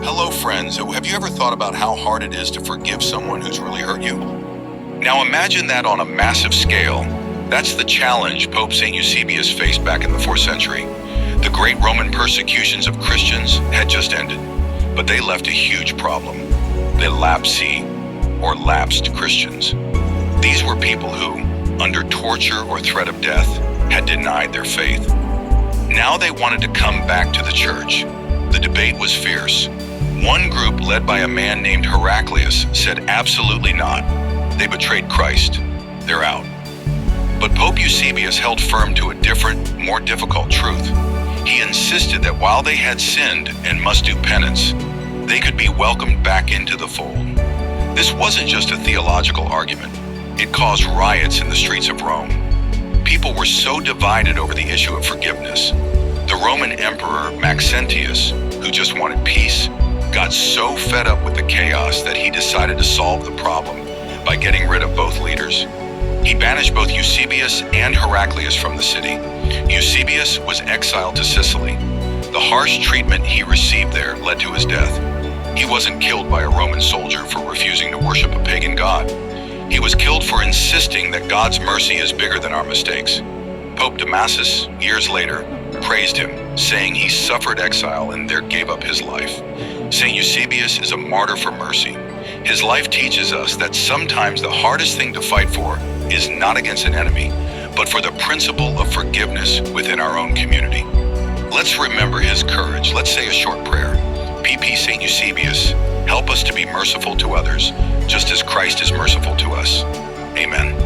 Hello, friends. Have you ever thought about how hard it is to forgive someone who's really hurt you? Now imagine that on a massive scale. That's the challenge Pope St. Eusebius faced back in the 4th century. The great Roman persecutions of Christians had just ended, but they left a huge problem. The Lapsi, or lapsed Christians. These were people who, under torture or threat of death, had denied their faith. Now they wanted to come back to the church. The debate was fierce. One group, led by a man named Heraclius, said absolutely not. They betrayed Christ. They're out. But Pope Eusebius held firm to a different, more difficult truth. He insisted that while they had sinned and must do penance, they could be welcomed back into the fold. This wasn't just a theological argument. It caused riots in the streets of Rome. People were so divided over the issue of forgiveness. The Roman Emperor Maxentius, who just wanted peace, got so fed up with the chaos that he decided to solve the problem by getting rid of both leaders. He banished both Eusebius and Heraclius from the city. Eusebius was exiled to Sicily. The harsh treatment he received there led to his death. He wasn't killed by a Roman soldier for refusing to worship a pagan god. He was killed for insisting that God's mercy is bigger than our mistakes. Pope Damasus, years later, praised him, saying he suffered exile and there gave up his life. St. Eusebius is a martyr for mercy. His life teaches us that sometimes the hardest thing to fight for is not against an enemy, but for the principle of forgiveness within our own community. Let's remember his courage. Let's say a short prayer. PP St. Eusebius, help us to be merciful to others, just as Christ is merciful to us. Amen.